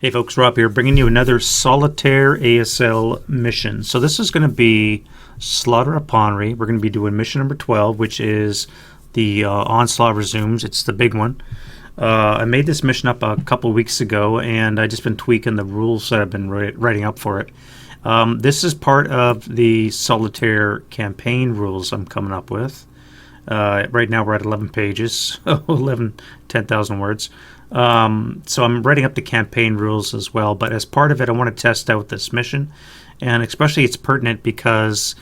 Hey folks, Rob here, bringing you another Solitaire ASL mission. So this is going to be Slaughter at Ponyri. We're going to be doing mission number 12, which is the Onslaught Resumes. It's the big one. I made this mission up a couple weeks ago, and I've just been tweaking the rules that I've been writing up for it. This is part of the Solitaire campaign rules I'm coming up with. Right now we're at 11 pages, 10,000 words. So I'm writing up the campaign rules as well, but as part of it I want to test out this mission, and especially it's pertinent because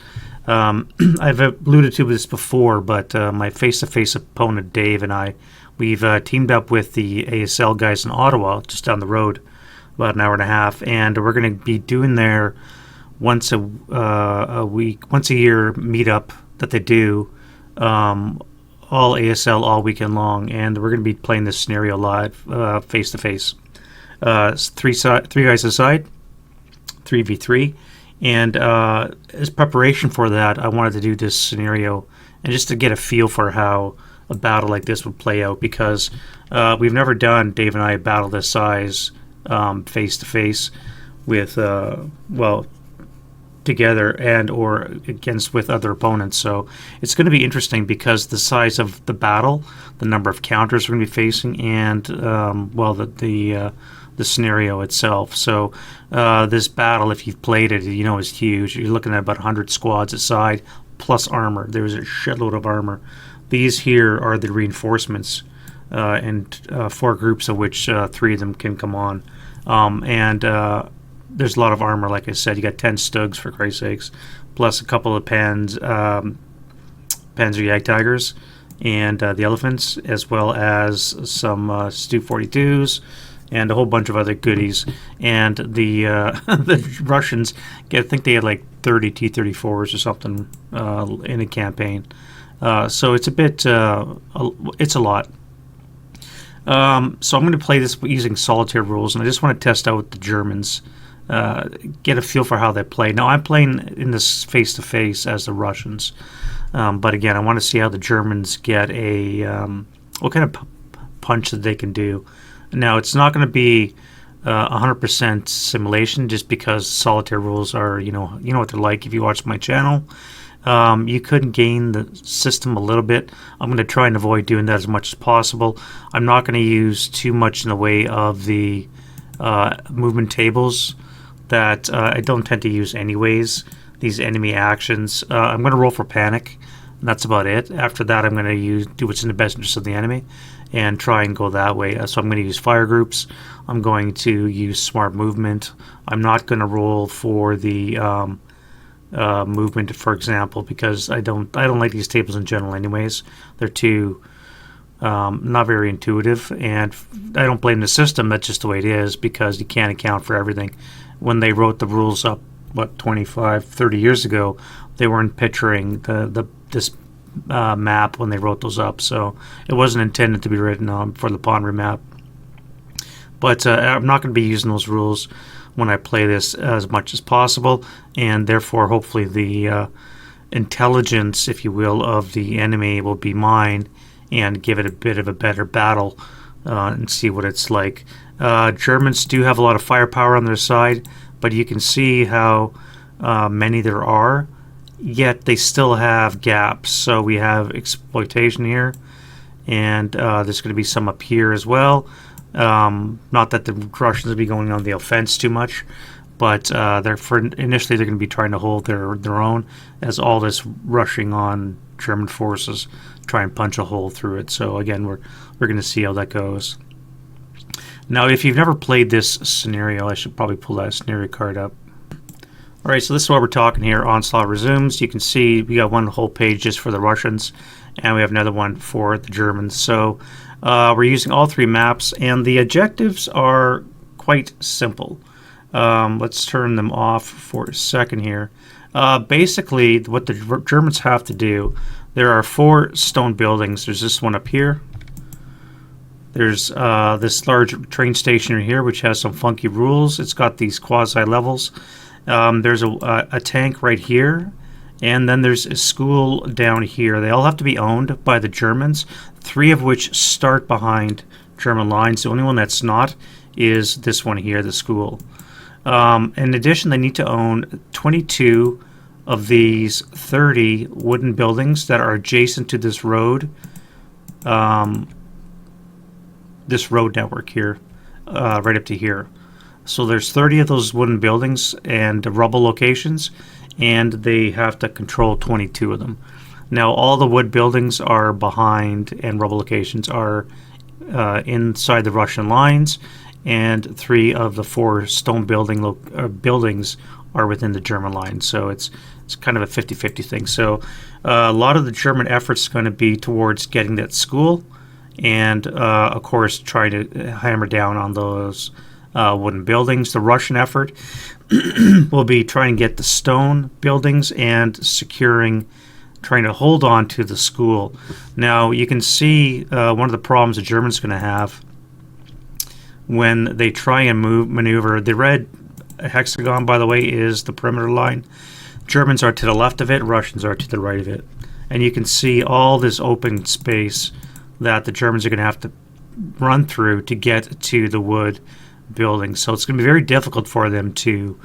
I've alluded to this before, but my face-to-face opponent Dave and we've teamed up with the ASL guys in Ottawa, just down the road, about an hour and a half, and we're going to be doing their once a year meetup that they do, all ASL all weekend long, and we're going to be playing this scenario live, face to face. Three guys aside, 3v3, and as preparation for that, I wanted to do this scenario and just to get a feel for how a battle like this would play out, because we've never done, Dave and I, a battle this size face to face with together and or against with other opponents. So it's going to be interesting because the size of the battle, the number of counters we're going to be facing, and the scenario itself. So this battle, if you've played it, you know is huge. You're looking at about 100 squads aside plus armor. There's a shitload of armor. These here are the reinforcements, and 4 groups of which 3 of them can come on, there's a lot of armor. Like I said, you got 10 Stugs, for Christ's sakes, plus a couple of Panzer Jagdtigers and the Elephants, as well as some Stu 42s and a whole bunch of other goodies. And the the Russians, I think they had like 30 T-34s or something in a campaign. So it's a bit, it's a lot. So I'm going to play this using solitaire rules, and I just want to test out the Germans. Get a feel for how they play. Now I'm playing in this face-to-face as the Russians, but again I want to see how the Germans get a what kind of punch that they can do. Now it's not going to be 100% simulation, just because solitaire rules are, you know what they're like if you watch my channel. You could gain the system a little bit. I'm going to try and avoid doing that as much as possible. I'm not going to use too much in the way of the movement tables that I don't tend to use anyways, these enemy actions. I'm going to roll for panic, and that's about it. After that, I'm going to do what's in the best interest of the enemy and try and go that way. So I'm going to use fire groups. I'm going to use smart movement. I'm not going to roll for the movement, for example, because I don't like these tables in general anyways. They're too not very intuitive, and I don't blame the system. That's just the way it is, because you can't account for everything. When they wrote the rules up, 25, 30 years ago, they weren't picturing this map when they wrote those up, so it wasn't intended to be written for the Ponyri map. But I'm not going to be using those rules when I play this as much as possible, and therefore hopefully the intelligence, if you will, of the enemy will be mine, and give it a bit of a better battle and see what it's like. Germans do have a lot of firepower on their side, but you can see how many there are, yet they still have gaps. So we have exploitation here, and there's going to be some up here as well. Not that the Russians will be going on the offense too much, but initially they're going to be trying to hold their own, as all this rushing on German forces try and punch a hole through it. So again, we're going to see how that goes. Now, if you've never played this scenario, I should probably pull that scenario card up. All right, so this is what we're talking here. Onslaught Resumes. You can see we got one whole page just for the Russians, and we have another one for the Germans. So we're using all 3 maps, and the objectives are quite simple. Let's turn them off for a second here. Basically, what the Germans have to do, there are 4 stone buildings. There's this one up here. There's this large train station here, which has some funky rules. It's got these quasi-levels. There's a tank right here, and then there's a school down here. They all have to be owned by the Germans, 3 of which start behind German lines. The only one that's not is this one here, the school. In addition, they need to own 22 of these 30 wooden buildings that are adjacent to this road network here, right up to here. So there's 30 of those wooden buildings and rubble locations, and they have to control 22 of them. Now, all the wood buildings are behind, and rubble locations are inside the Russian lines, and 3 of the 4 stone buildings are within the German lines. So it's kind of a 50-50 thing. So a lot of the German efforts is going to be towards getting that school, and of course trying to hammer down on those wooden buildings. The Russian effort will be trying to get the stone buildings and trying to hold on to the school. Now you can see one of the problems the Germans are going to have when they try and maneuver. The red hexagon, by the way, is the perimeter line. Germans are to the left of it, Russians are to the right of it. And you can see all this open space that the Germans are going to have to run through to get to the wood buildings. So it's going to be very difficult for them to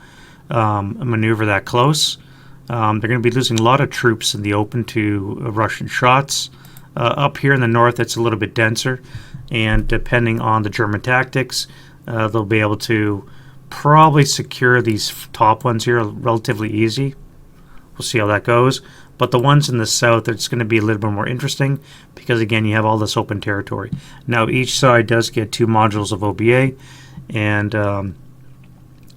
maneuver that close. They're going to be losing a lot of troops in the open to Russian shots. Up here in the north, it's a little bit denser, and depending on the German tactics, they'll be able to probably secure these top ones here relatively easy. We'll see how that goes. But the ones in the south, it's going to be a little bit more interesting because, again, you have all this open territory. Now, each side does get 2 modules of OBA, and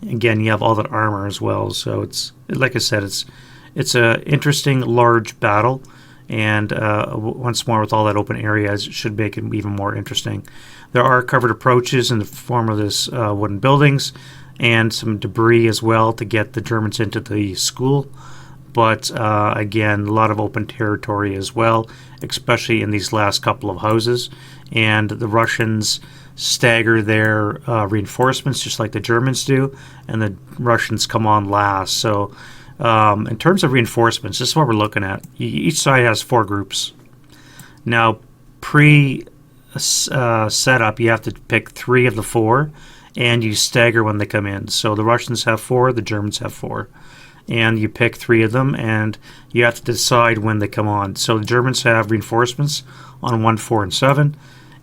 again, you have all that armor as well. So it's, like I said, it's a interesting large battle, and once more with all that open area, it should make it even more interesting. There are covered approaches in the form of this wooden buildings and some debris as well to get the Germans into the school. But again, a lot of open territory as well, especially in these last couple of houses. And the Russians stagger their reinforcements just like the Germans do, and the Russians come on last. So in terms of reinforcements, this is what we're looking at. Each side has 4 groups. Now, setup, you have to pick 3 of the 4, and you stagger when they come in. So the Russians have 4, the Germans have 4. And you pick 3 of them, and you have to decide when they come on. So the Germans have reinforcements on 1, 4, and 7,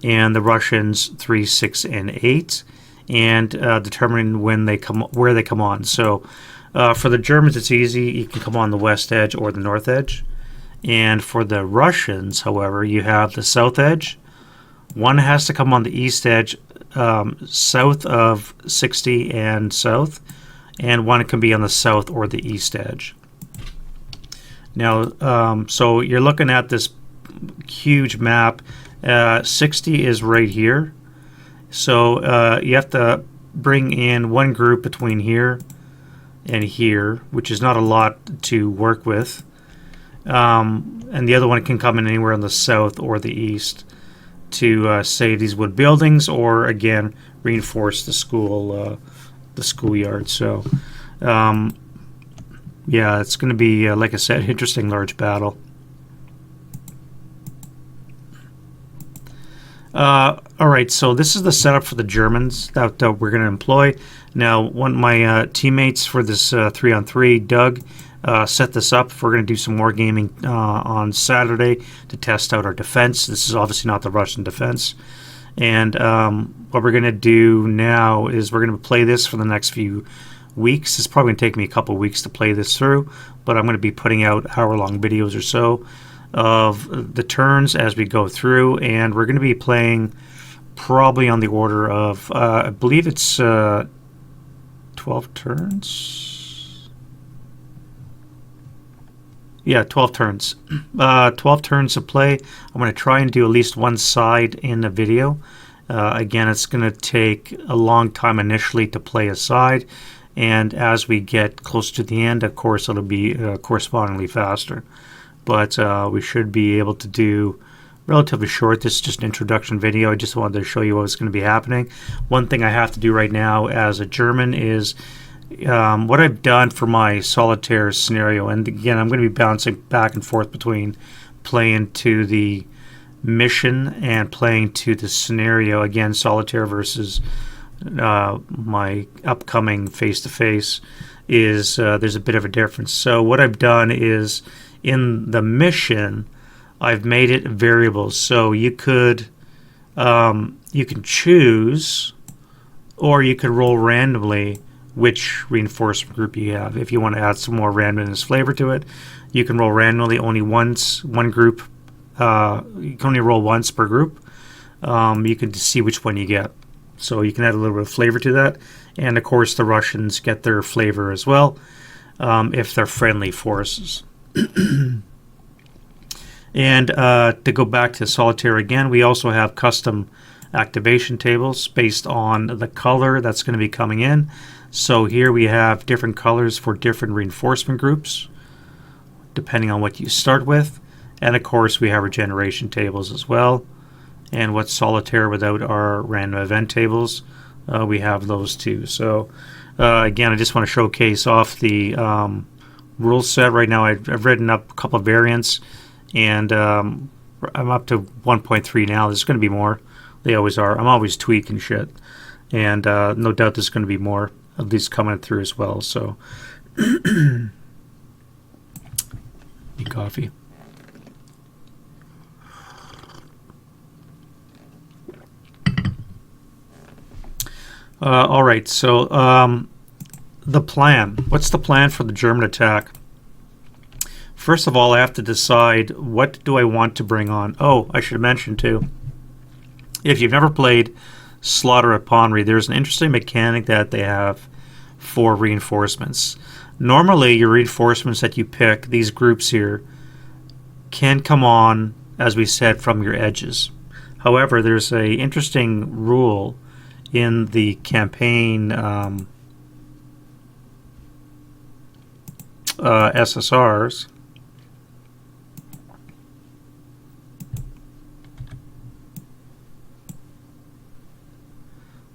and the Russians 3, 6, and 8, and determining when they where they come on. So for the Germans, it's easy. You can come on the west edge or the north edge. And for the Russians, however, you have the south edge. One has to come on the east edge, south of 60 and south, and one can be on the south or the east edge. Now, so you're looking at this huge map. 60 is right here. So you have to bring in one group between here and here, which is not a lot to work with. And the other one can come in anywhere on the south or the east to save these wood buildings, or again reinforce the schoolyard. So yeah, it's going to be like I said, interesting large battle. Alright, so this is the setup for the Germans that we're going to employ. Now, one of my teammates for this 3-on-3, Doug, set this up. We're going to do some wargaming on Saturday to test out our defense. This is obviously not the Russian defense. And what we're going to do now is we're going to play this for the next few weeks. It's probably going to take me a couple weeks to play this through, but I'm going to be putting out hour-long videos or so of the turns as we go through, and we're going to be playing probably on the order of I believe it's 12 turns. Yeah, 12 turns. 12 turns of play. I'm going to try and do at least one side in the video. Again, it's going to take a long time initially to play a side, and as we get close to the end, of course, it'll be correspondingly faster. But we should be able to do relatively short. This is just an introduction video. I just wanted to show you what's going to be happening. One thing I have to do right now as a German is what I've done for my solitaire scenario. And again, I'm going to be bouncing back and forth between playing to the mission and playing to the scenario. Again, solitaire versus my upcoming face-to-face is there's a bit of a difference. So what I've done is in the mission, I've made it variables. So you can choose, or you could roll randomly which reinforcement group you have. If you want to add some more randomness flavor to it, you can roll randomly only once, one group. You can only roll once per group. You can see which one you get. So you can add a little bit of flavor to that. And of course the Russians get their flavor as well, if they're friendly forces. And to go back to Solitaire again, we also have custom activation tables based on the color that's going to be coming in. So here we have different colors for different reinforcement groups, depending on what you start with. And of course we have our generation tables as well. And what's Solitaire without our random event tables? We have those too. So again, I just want to showcase off the rule set. Right now I've written up a couple of variants, and I'm up to 1.3 now. There's going to be more. They always are. I'm always tweaking shit, and no doubt there's going to be more of these coming through as well. So need coffee. All right, so the plan. What's the plan for the German attack? First of all, I have to decide what do I want to bring on. Oh, I should mention too, if you've never played Slaughter at Ponyri, there's an interesting mechanic that they have for reinforcements. Normally, your reinforcements that you pick, these groups here, can come on, as we said, from your edges. However, there's a interesting rule in the campaign SSRs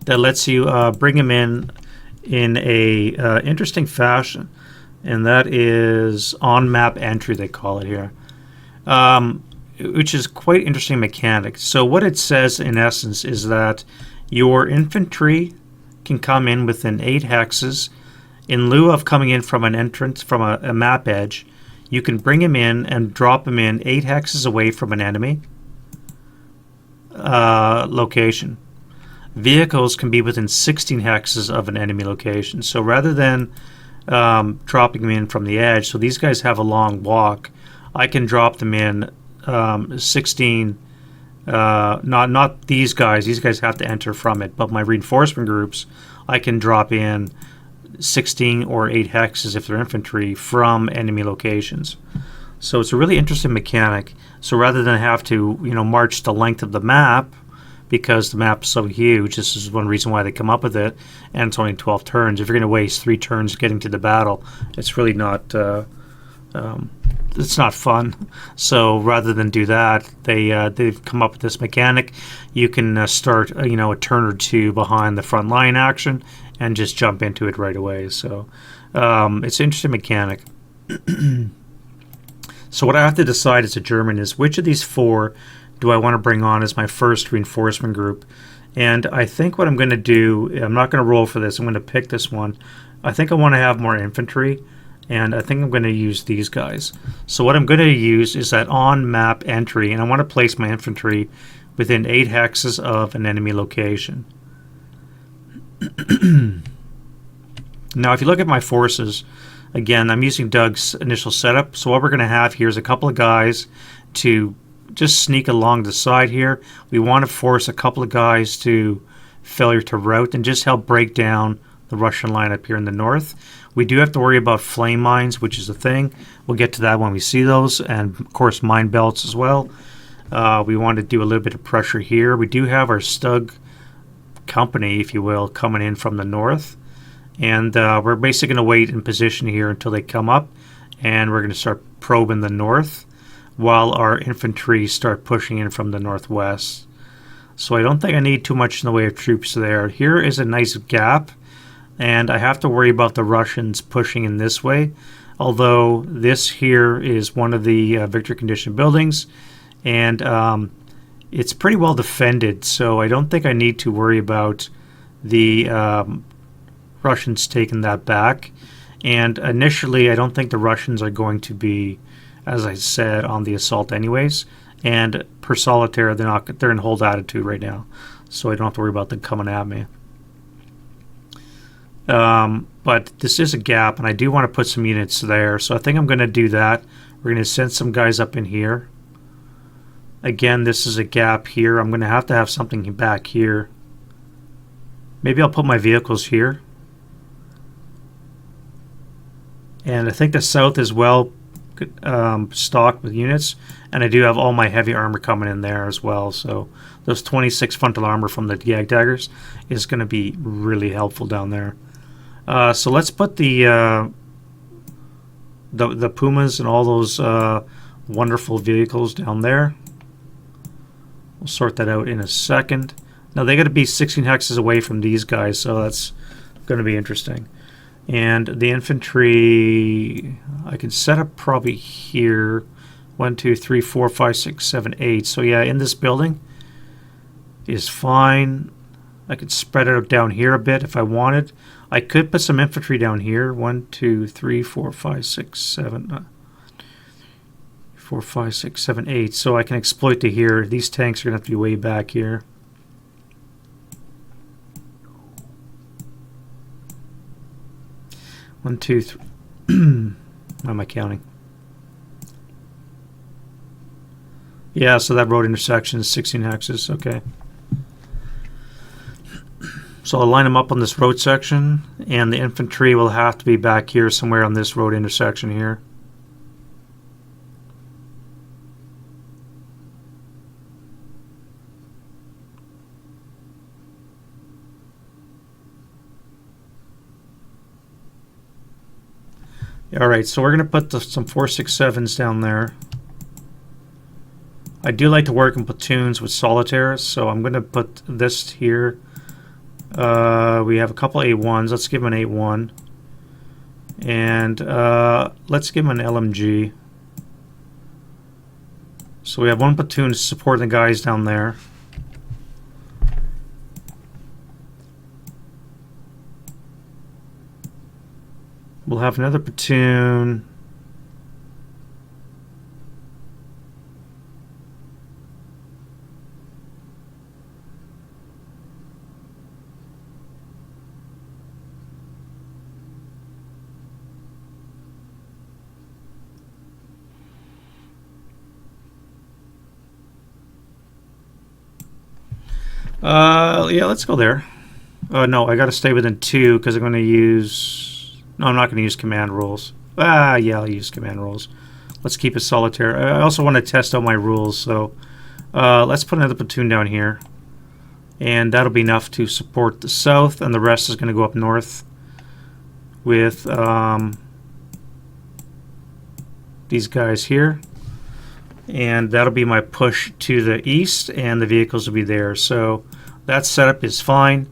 that lets you bring them in a interesting fashion, and that is on-map entry, they call it here, which is quite interesting mechanic. So what it says in essence is that your infantry can come in within 8 hexes. In lieu of coming in from an entrance from a map edge, you can bring him in and drop him in 8 hexes away from an enemy location. Vehicles can be within 16 hexes of an enemy location. So rather than dropping them in from the edge, so these guys have a long walk, I can drop them in 16. Not these guys. These guys have to enter from it. But my reinforcement groups, I can drop in 16 or 8 hexes if they're infantry from enemy locations. So it's a really interesting mechanic. So rather than have to march the length of the map, because the map's so huge, this is one reason why they come up with it, and it's only 12 turns. If you're going to waste 3 turns getting to the battle, it's really not it's not fun. So rather than do that, they've come up with this mechanic. You can start a turn or two behind the front line action and just jump into it right away. So it's an interesting mechanic. So what I have to decide as a German is which of these 4 do I want to bring on as my first reinforcement group. And I think what I'm going to do, I'm not going to roll for this, I'm going to pick this one. I think I want to have more infantry, and I think I'm going to use these guys. So what I'm going to use is that on-map entry, and I want to place my infantry within 8 hexes of an enemy location. Now, if you look at my forces, again, I'm using Doug's initial setup. So what we're going to have here is a couple of guys to just sneak along the side here. We want to force a couple of guys to failure to rout and just help break down the Russian line up here in the north. We do have to worry about flame mines, which is a thing. We'll get to that when we see those, and of course mine belts as well. We want to do a little bit of pressure here. We do have our Stug company, if you will, coming in from the north, and we're basically going to wait in position here until they come up, and we're going to start probing the north while our infantry start pushing in from the northwest. So I don't think I need too much in the way of troops there. Here is a nice gap, and I have to worry about the Russians pushing in this way, although this here is one of the victory condition buildings, and it's pretty well defended, so I don't think I need to worry about the Russians taking that back. And initially, I don't think the Russians are going to be, as I said, on the assault anyways. And per solitaire, they're in hold attitude right now, so I don't have to worry about them coming at me. But this is a gap, and I do want to put some units there, so I think I'm going to do that. We're going to send some guys up in here. Again, this is a gap here. I'm going to have something back here. Maybe I'll put my vehicles here. And I think the south is well stocked with units, and I do have all my heavy armor coming in there as well. So those 26 frontal armor from the Yag Daggers is going to be really helpful down there. So let's put the Pumas and all those wonderful vehicles down there. We'll sort that out in a second. Now they got to be 16 hexes away from these guys, so that's going to be interesting. And the infantry, I can set up probably here. 1, 2, 3, 4, 5, 6, 7, 8. So yeah, in this building is fine. I could spread it out down here a bit if I wanted. I could put some infantry down here. 1, 2, 3, 4, 5, 6, 7, 4, 5, 6, 7, 8. So I can exploit to here. These tanks are going to have to be way back here. One, two, three. How am I counting? Yeah, so that road intersection is 16 hexes. Okay. So I'll line them up on this road section, and the infantry will have to be back here somewhere on this road intersection here. Alright, so we're going to put some 4.67s down there. I do like to work in platoons with solitaires, so I'm going to put this here. We have a couple A1s. Let's give him an A1. And let's give him an LMG. So we have one platoon supporting the guys down there. We'll have another platoon. Yeah, let's go there. No, I got to stay within 2 because I'm going to use... No, I'm not going to use command rules. Yeah, I'll use command rules. Let's keep it solitaire. I also want to test out my rules, so let's put another platoon down here. And that'll be enough to support the south, and the rest is going to go up north with these guys here. And that'll be my push to the east, and the vehicles will be there. So that setup is fine.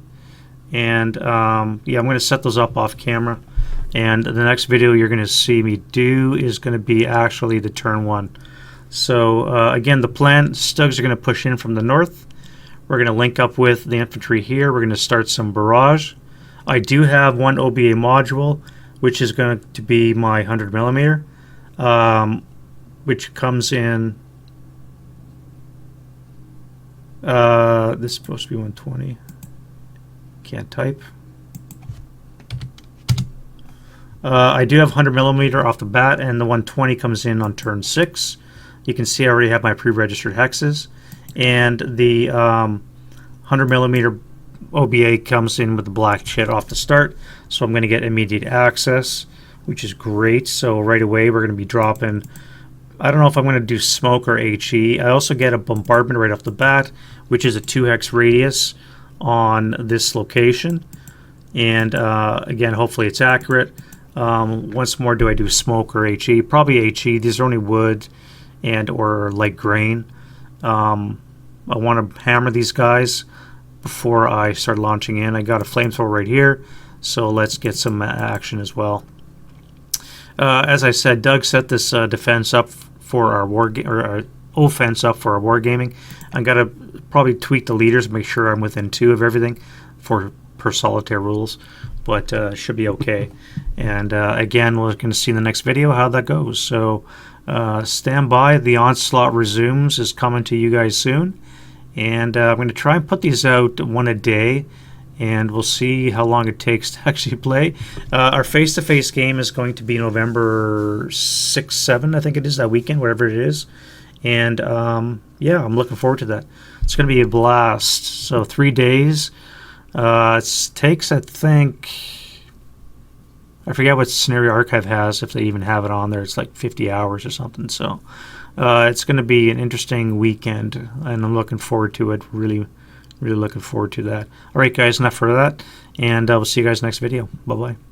And yeah, I'm going to set those up off camera. And the next video you're going to see me do is going to be actually the turn 1. So again, the plan, Stugs are going to push in from the north. We're going to link up with the infantry here. We're going to start some barrage. I do have one OBA module, which is going to be my 100mm, which comes in... this is supposed to be 120. Can't type. I do have 100mm off the bat, and the 120 comes in on turn 6. You can see I already have my pre-registered hexes, and the 100mm OBA comes in with the black chit off the start, so I'm going to get immediate access, which is great. So right away we're going to be dropping... I don't know if I'm going to do smoke or HE. I also get a bombardment right off the bat, which is a 2x radius on this location. And again, hopefully it's accurate. Once more, do I do smoke or HE? Probably HE. These are only wood and or light grain. I want to hammer these guys before I start launching in. I got a flamethrower right here, so let's get some action as well. As I said, Doug set this defense up for our offense up for our wargaming. I got to probably tweak the leaders, make sure I'm within 2 of everything per per solitaire rules, but should be okay. And again, we're going to see in the next video how that goes. So stand by. The Onslaught Resumes is coming to you guys soon, and I'm going to try and put these out one a day, and we'll see how long it takes to actually play. Our face-to-face game is going to be November 6, 7, I think it is, that weekend, whatever it is. And yeah, I'm looking forward to that. It's going to be a blast. So 3 days. It takes, I think, I forget what Scenario Archive has, if they even have it on there. It's like 50 hours or something. So it's going to be an interesting weekend, and I'm looking forward to it. Really looking forward to that. All right, guys, enough for that, and we'll see you guys next video. Bye-bye.